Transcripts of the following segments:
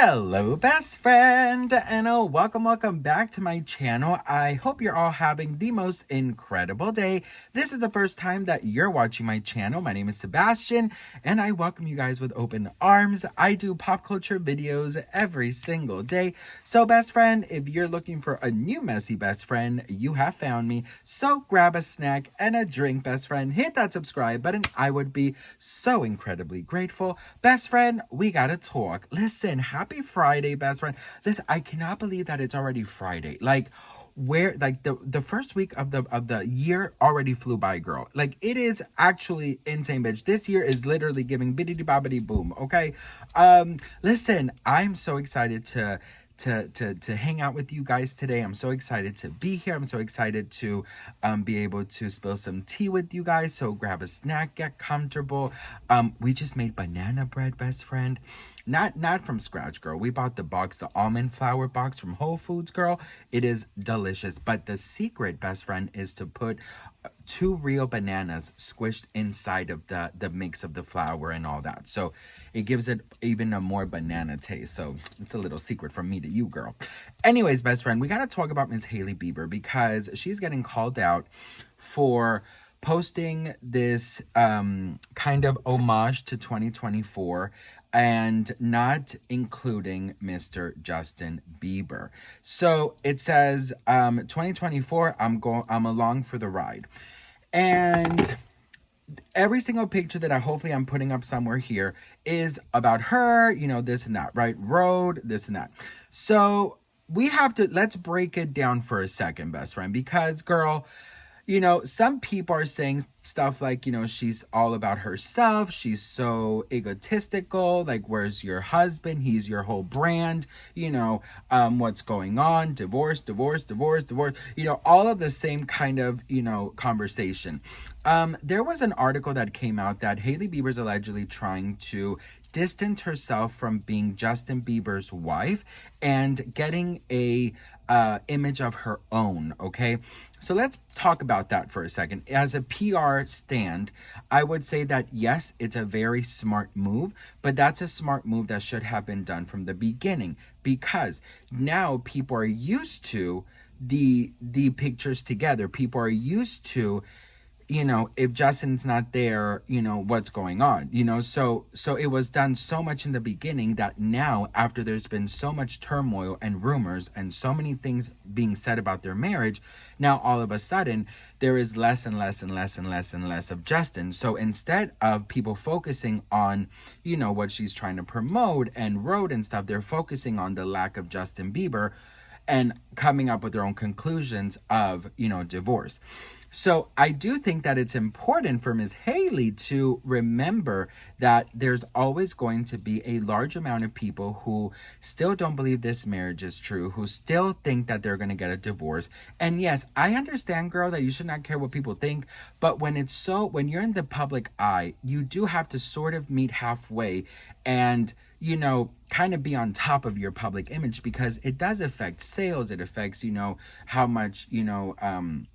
Hello, best friend, and welcome back to my channel. I hope you're all having the most incredible day. This is the first time that you're watching my channel. My name is Sebastian, and I welcome you guys with open arms. I do pop culture videos every single day. So, best friend, if you're looking for a new messy best friend, you have found me. So grab a snack and a drink, best friend. Hit that subscribe button. I would be so incredibly grateful. Best friend, we gotta talk. Listen, happy Friday, best friend. Listen, I cannot believe that it's already Friday. The first week of the year already flew by, girl. Like, it is actually insane, bitch. This year is literally giving biddity bobbity boom. Okay. Listen, I'm so excited to hang out with you guys today. I'm so excited to be here. I'm so excited to be able to spill some tea with you guys. So grab a snack, get comfortable. We just made banana bread, best friend. Not from scratch, girl. We bought the box, the almond flour box from Whole Foods, girl. It is delicious. But the secret, best friend, is to put 2 real bananas squished inside of the mix of the flour and all that. So it gives it even a more banana taste. So it's a little secret from me to you, girl. Anyways, best friend, we got to talk about Miss Hailey Bieber because she's getting called out for posting this kind of homage to 2024 and not including Mr. Justin Bieber. So it says 2024, I'm along for the ride. And every single picture that I'm putting up somewhere here is about her, you know, this and that, right? Road, this and that. So let's break it down for a second, best friend, because girl, you know, some people are saying stuff like, you know, she's all about herself. She's so egotistical. Like, where's your husband? He's your whole brand. You know, what's going on? Divorce. You know, all of the same kind of, you know, conversation. There was an article that came out that Hailey Bieber's allegedly trying to distance herself from being Justin Bieber's wife and getting a image of her own, okay? So let's talk about that for a second. As a PR stand, I would say that yes, it's a very smart move, but that's a smart move that should have been done from the beginning because now people are used to the pictures together. People are used to, you know, if Justin's not there, you know, what's going on, you know? So it was done so much in the beginning that now, after there's been so much turmoil and rumors and so many things being said about their marriage, now all of a sudden there is less and less of Justin. So instead of people focusing on, you know, what she's trying to promote and road and stuff, they're focusing on the lack of Justin Bieber and coming up with their own conclusions of, you know, divorce. So I do think that it's important for Ms. Hailey to remember that there's always going to be a large amount of people who still don't believe this marriage is true, who still think that they're going to get a divorce. And yes, I understand, girl, that you should not care what people think, but when you're in the public eye, you do have to sort of meet halfway and, you know, kind of be on top of your public image because it does affect sales. It affects, you know, how much, you know,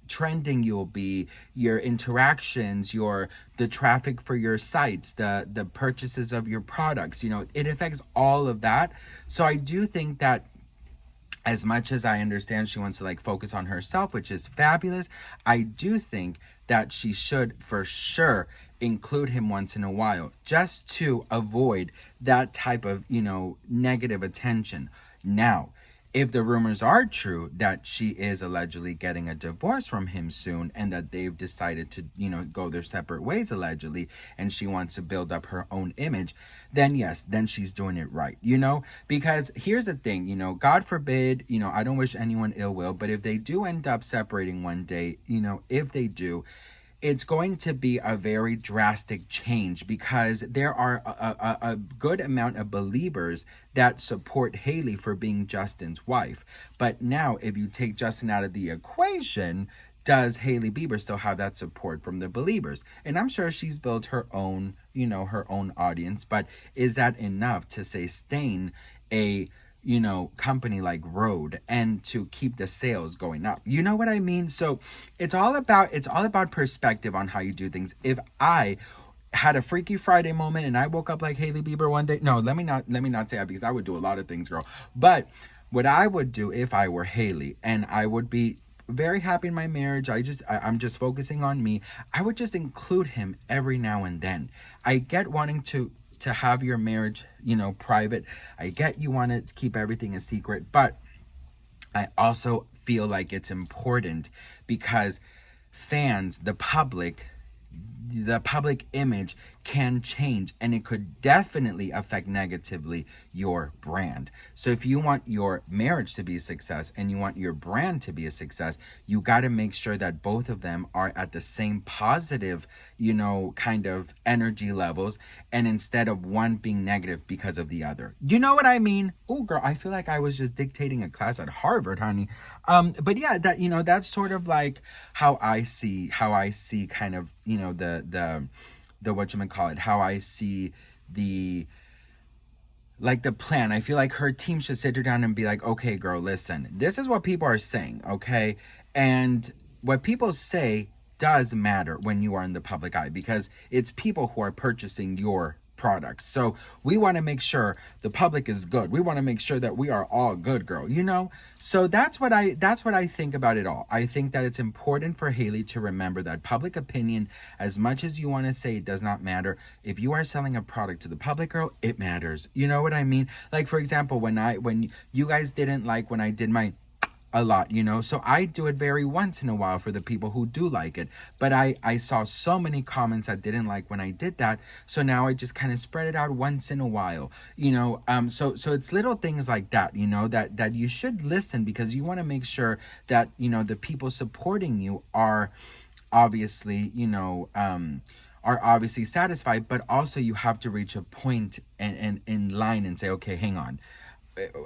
trending you'll be, your interactions, the traffic for your sites, the purchases of your products, you know, it affects all of that. So I do think that as much as I understand she wants to like focus on herself, which is fabulous, I do think that she should for sure include him once in a while just to avoid that type of, you know, negative attention. Now, if the rumors are true that she is allegedly getting a divorce from him soon and that they've decided to, you know, go their separate ways allegedly, and she wants to build up her own image, then yes, then she's doing it right, you know? Because here's the thing, you know, God forbid, you know, I don't wish anyone ill will, but if they do end up separating one day, you know, if they do, it's going to be a very drastic change because there are a good amount of believers that support Hailey for being Justin's wife. But now, if you take Justin out of the equation, does Hailey Bieber still have that support from the believers? And I'm sure she's built her own, you know, her own audience, but is that enough to sustain a, you know, company like Rode and to keep the sales going up? You know what I mean? So it's all about perspective on how you do things. If I had a Freaky Friday moment and I woke up like Hailey Bieber one day. No, let me not say that, because I would do a lot of things, girl. But what I would do if I were Hailey, and I would be very happy in my marriage, I'm just focusing on me, I would just include him every now and then. I get wanting to have your marriage, private. I get you want to keep everything a secret, but I also feel like it's important because fans, the public image can change, and it could definitely affect negatively your brand. So if you want your marriage to be a success and you want your brand to be a success, you got to make sure that both of them are at the same positive, kind of energy levels, and instead of one being negative because of the other. You know what I mean? Oh, girl, I feel like I was just dictating a class at Harvard, honey. But yeah, that's sort of like how I see kind of, the whatchamacallit, how I see the plan. I feel like her team should sit her down and be like, okay, girl, listen, this is what people are saying, okay? And what people say does matter when you are in the public eye, because it's people who are purchasing your products. So we want to make sure the public is good. We want to make sure that we are all good, girl, So that's what I think about it all. I think that it's important for Hailey to remember that public opinion, as much as you want to say it does not matter, if you are selling a product to the public, girl, it matters. You know what I mean? Like, for example, when you guys didn't like when I did my a lot, so I do it very once in a while for the people who do like it, but I saw so many comments that didn't like when I did that, so now I just kind of spread it out once in a while, so it's little things like that, that you should listen, because you want to make sure that the people supporting you are obviously are obviously satisfied, but also you have to reach a point and in line and say, okay, hang on,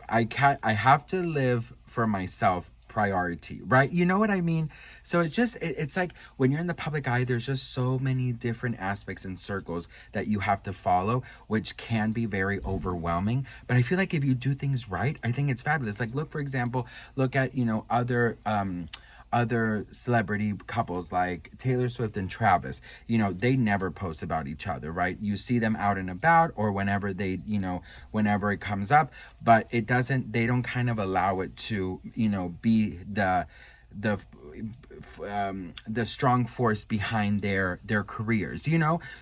I have to live for myself priority, right? You know what I mean? So it's like when you're in the public eye, there's just so many different aspects and circles that you have to follow, which can be very overwhelming. But I feel like if you do things right, I think it's fabulous. Like, look, for example, look at, other celebrity couples like Taylor Swift and Travis. They never post about each other, right? You see them out and about, or whenever whenever it comes up, but they don't kind of allow it to, be the strong force behind their careers,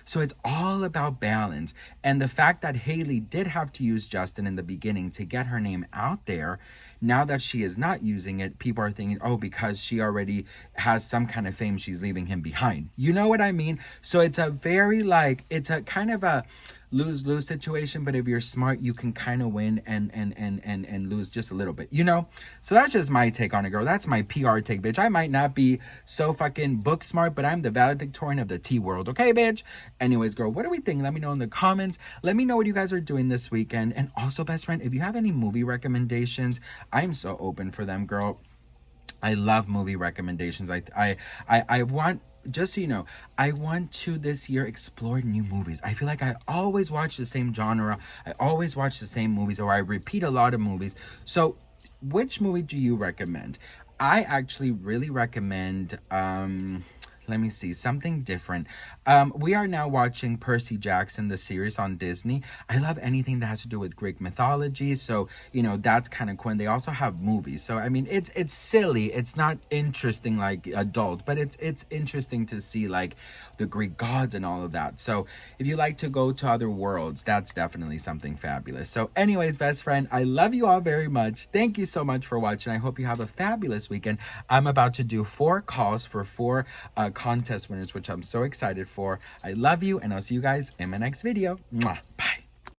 so it's all about balance. And the fact that Hailey did have to use Justin in the beginning to get her name out there, now that she is not using it, people are thinking, oh, because she already has some kind of fame, she's leaving him behind. You know what I mean? So it's a kind of a lose-lose situation, but if you're smart, you can kind of win and lose just a little bit, So that's just my take on it, girl. That's my PR take, bitch. I might not be so fucking book smart, but I'm the valedictorian of the T world, okay, bitch? Anyways, girl, what do we think? Let me know in the comments. Let me know what you guys are doing this weekend. And also, best friend, if you have any movie recommendations, I'm so open for them, girl. I love movie recommendations. I want, just so you know, I want to this year explore new movies. I feel like I always watch the same genre. I always watch the same movies, or I repeat a lot of movies. So which movie do you recommend? I actually really recommend, let me see, something different. We are now watching Percy Jackson, the series on Disney. I love anything that has to do with Greek mythology, so that's kind of cool. And they also have movies, so I mean, it's silly, it's not interesting like adult, but it's interesting to see like the Greek gods and all of that. So if you like to go to other worlds, that's definitely something fabulous. So anyways, best friend, I love you all very much. Thank you so much for watching. I hope you have a fabulous weekend. I'm about to do 4 calls for 4 contest winners, which I'm so excited for. I love you, and I'll see you guys in my next video. Mwah.